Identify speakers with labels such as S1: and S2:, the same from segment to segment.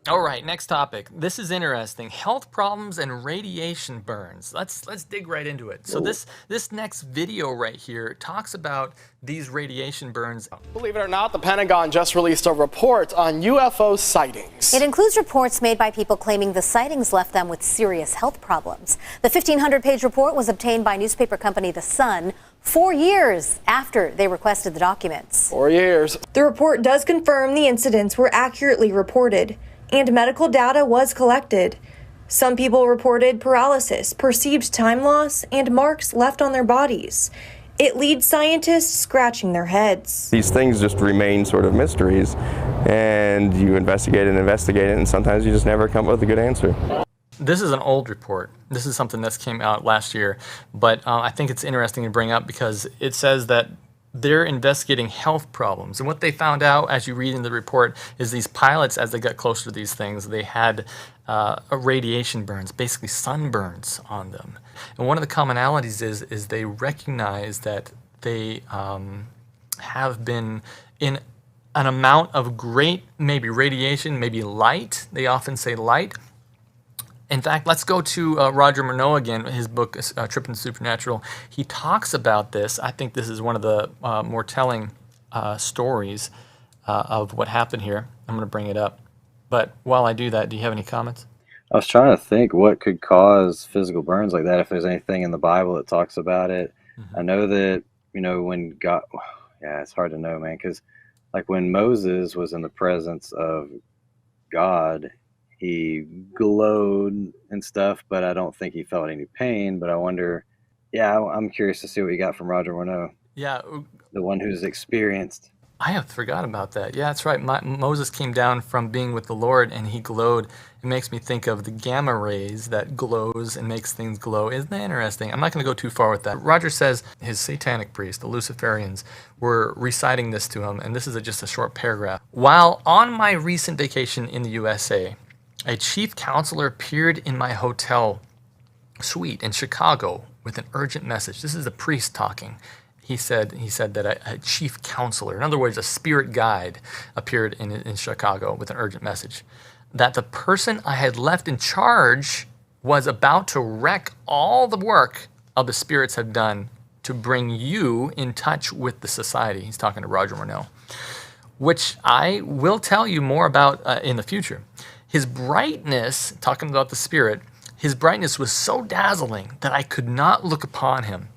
S1: All right, next topic. This is interesting. Health problems and radiation burns. Let's dig right into it. So
S2: Whoa.
S1: this next video right here talks about these radiation burns.
S3: Believe it or not, the Pentagon just released a report on UFO sightings.
S4: It includes reports made by people claiming the sightings left them with serious health problems. The 1,500-page report was obtained by newspaper company The Sun 4 years after they requested the documents.
S3: 4 years.
S5: The report does confirm the incidents were accurately reported, and medical data was collected. Some people reported paralysis, perceived time loss, and marks left on their bodies. It leads scientists scratching their heads.
S2: These things just remain sort of mysteries, and you investigate it, and sometimes you just never come up with a good answer.
S1: This is an old report. This is something that came out last year, but I think it's interesting to bring up because it says that they're investigating health problems. And what they found out, as you read in the report, is these pilots, as they got closer to these things, they had radiation burns, basically sunburns on them. And one of the commonalities is they recognize that they have been in an amount of great, maybe radiation, maybe light. They often say light. In fact, let's go to Roger Minot again, his book, Tripping Supernatural. He talks about this. I think this is one of the more telling stories of what happened here. I'm going to bring it up. But while I do that, do you have any comments?
S6: I was trying to think what could cause physical burns like that, if there's anything in the Bible that talks about it.
S1: Mm-hmm.
S6: I know that, when God, yeah, it's hard to know, man, because like when Moses was in the presence of God, he glowed and stuff, but I don't think he felt any pain. But I wonder, yeah, I'm curious to see what you got from Roger Renaud,
S1: Yeah,
S6: the one who's experienced.
S1: I have forgot about that. Yeah, that's right. Moses came down from being with the Lord and he glowed. It makes me think of the gamma rays that glows and makes things glow. Isn't that interesting? I'm not going to go too far with that. Roger says his satanic priests, the Luciferians, were reciting this to him, and this is just a short paragraph. While on my recent vacation in the USA, a chief counselor appeared in my hotel suite in Chicago with an urgent message. This is a priest talking. He said that a chief counselor, in other words, a spirit guide, appeared in Chicago with an urgent message that the person I had left in charge was about to wreck all the work of the spirits had done to bring you in touch with the society. He's talking to Roger Renaud, which I will tell you more about in the future. His brightness, talking about the spirit, his brightness was so dazzling that I could not look upon him.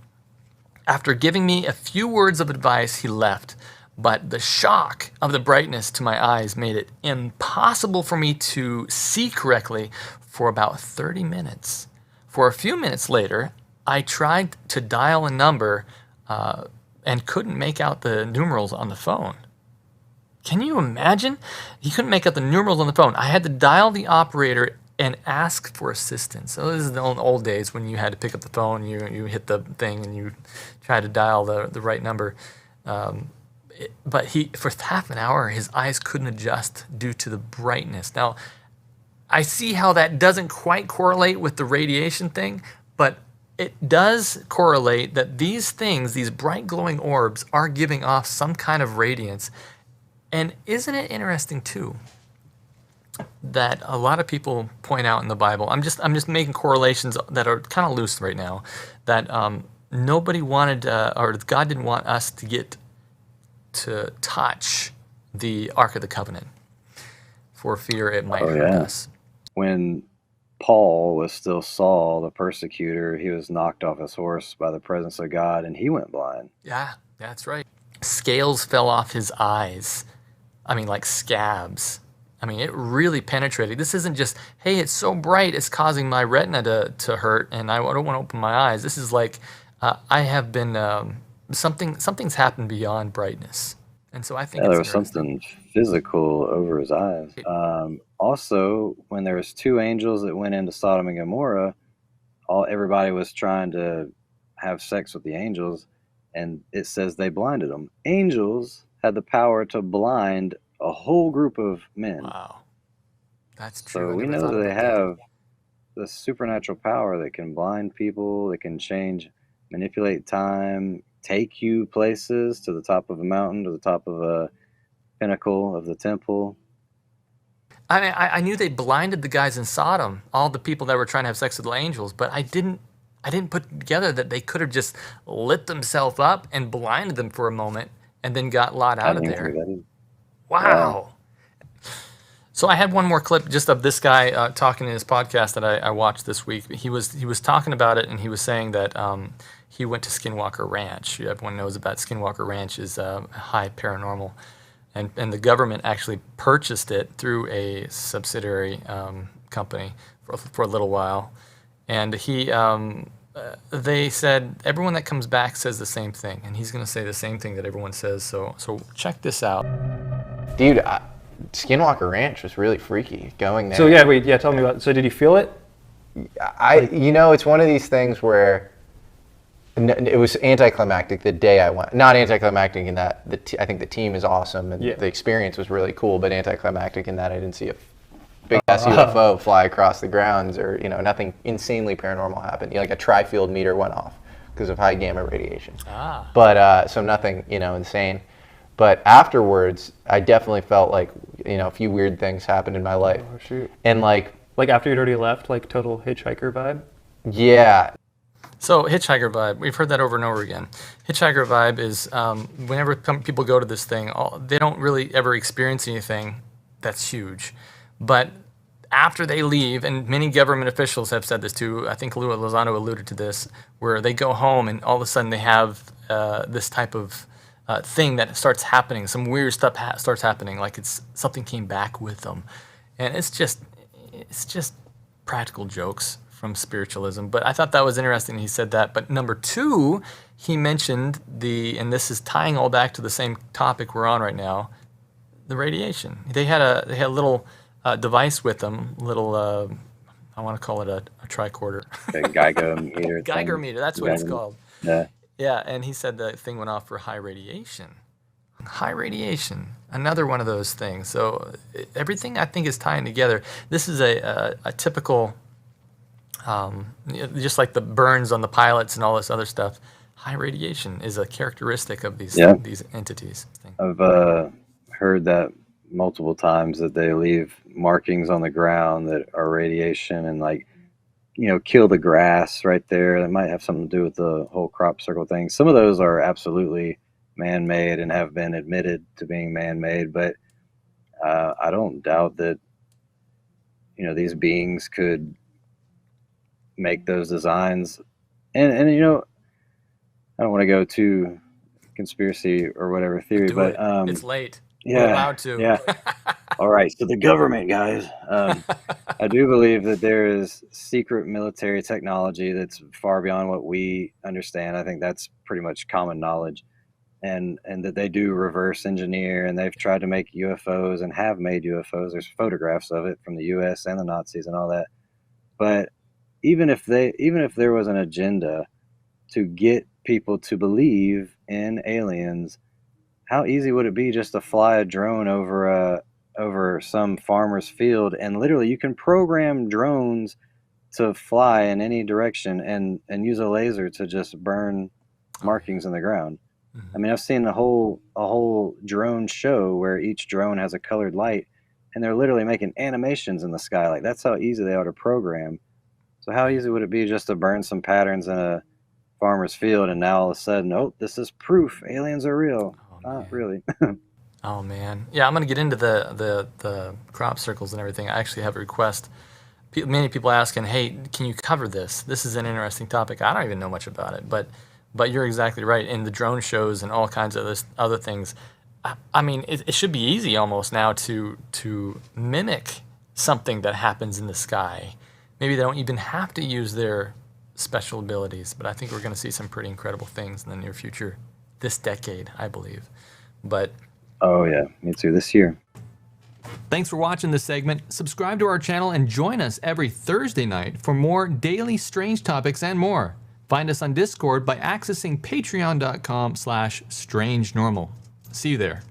S1: After giving me a few words of advice, he left, but the shock of the brightness to my eyes made it impossible for me to see correctly for about 30 minutes. For a few minutes later, I tried to dial a number and couldn't make out the numerals on the phone. Can you imagine? He couldn't make out the numerals on the phone. I had to dial the operator and ask for assistance. So this is the old days when you had to pick up the phone, you hit the thing and you try to dial the right number. But for half an hour, his eyes couldn't adjust due to the brightness. Now, I see how that doesn't quite correlate with the radiation thing, but it does correlate that these things, these bright glowing orbs, are giving off some kind of radiance. And isn't it interesting too that a lot of people point out in the Bible? I'm just making correlations that are kind of loose right now. That nobody wanted, or God didn't want us to get to touch the Ark of the Covenant for fear it might hurt us.
S6: When Paul was still Saul, the persecutor, he was knocked off his horse by the presence of God, and he went blind.
S1: Yeah, that's right. Scales fell off his eyes. I mean, like scabs. I mean, it really penetrated. This isn't just, hey, it's so bright, it's causing my retina to hurt, and I don't want to open my eyes. This is like, I have been, something's happened beyond brightness. And so I think
S6: there was something physical over his eyes. Also, when there was two angels that went into Sodom and Gomorrah, everybody was trying to have sex with the angels, and it says they blinded them. Angels had the power to blind a whole group of men.
S1: Wow. That's true.
S6: So we know that they have the supernatural power that can blind people, that can change, manipulate time, take you places, to the top of a mountain, to the top of a pinnacle of the temple.
S1: I mean, I knew they blinded the guys in Sodom, all the people that were trying to have sex with the angels, but I didn't put together that they could have just lit themselves up and blinded them for a moment and then got Lot out of there. Wow. So I had one more clip just of this guy talking in his podcast that I watched this week. He was talking about it, and he was saying that he went to Skinwalker Ranch. Everyone knows about Skinwalker Ranch is high paranormal. And the government actually purchased it through a subsidiary company for a little while. And they said everyone that comes back says the same thing, and he's going to say the same thing that everyone says. So check this out.
S7: Dude, Skinwalker Ranch was really freaky going there.
S8: So tell me about it. So did you feel it?
S7: It's one of these things where it was anticlimactic the day I went. Not anticlimactic in that I think the team is awesome and the experience was really cool, but anticlimactic in that I didn't see a big ass UFO fly across the grounds, or nothing insanely paranormal happened. Like a tri-field meter went off because of high gamma radiation. But so nothing insane. But afterwards, I definitely felt like a few weird things happened in my life.
S8: Oh shoot!
S7: And like
S8: after you'd already left, like total hitchhiker vibe.
S7: Yeah.
S1: So hitchhiker vibe, we've heard that over and over again. Hitchhiker vibe is whenever people go to this thing, they don't really ever experience anything that's huge. But after they leave, and many government officials have said this too, I think Lozano alluded to this, where they go home and all of a sudden they have this type of thing that starts happening, some weird stuff starts happening, like it's something came back with them. And it's just practical jokes from spiritualism. But I thought that was interesting he said that. But number two, he mentioned and this is tying all back to the same topic we're on right now, the radiation. They had a little device with them, little I want to call it a tricorder.
S6: A Geiger meter.
S1: Geiger meter, that's what it's called.
S6: Yeah.
S1: Yeah, and he said the thing went off for high radiation. High radiation, another one of those things. So everything I think is tying together. This is a typical, just like the burns on the pilots and all this other stuff. High radiation is a characteristic of these entities.
S6: I've heard that multiple times, that they leave markings on the ground that are radiation, and kill the grass right there. That might have something to do with the whole crop circle thing. Some of those are absolutely man-made and have been admitted to being man-made, but I don't doubt that these beings could make those designs. And I don't want to go too conspiracy or whatever theory, but
S1: it's late.
S6: Yeah,
S1: we're allowed to.
S6: Yeah. All right, so the government, guys. I do believe that there is secret military technology that's far beyond what we understand. I think that's pretty much common knowledge, and that they do reverse engineer, and they've tried to make UFOs and have made UFOs. There's photographs of it from the U.S. and the Nazis and all that. But even if there was an agenda to get people to believe in aliens, how easy would it be just to fly a drone over some farmer's field, and literally you can program drones to fly in any direction and use a laser to just burn markings in the ground. Mm-hmm. I mean, I've seen a whole drone show where each drone has a colored light, and they're literally making animations in the sky. Like, that's how easy they are to program. So how easy would it be just to burn some patterns in a farmer's field, and now all of a sudden, oh, this is proof aliens are real? Not really.
S1: Oh man, yeah, I'm gonna get into the crop circles and everything. I actually have a request. Many people asking, "Hey, can you cover this? This is an interesting topic." I don't even know much about it, but you're exactly right. In the drone shows and all kinds of other things, I mean, it should be easy almost now to mimic something that happens in the sky. Maybe they don't even have to use their special abilities, but I think we're going to see some pretty incredible things in the near future, this decade, I believe. But
S6: oh yeah, me too, this year.
S1: Thanks for watching this segment. Subscribe to our channel and join us every Thursday night for more daily strange topics and more. Find us on Discord by accessing patreon.com/strangenormal. See you there.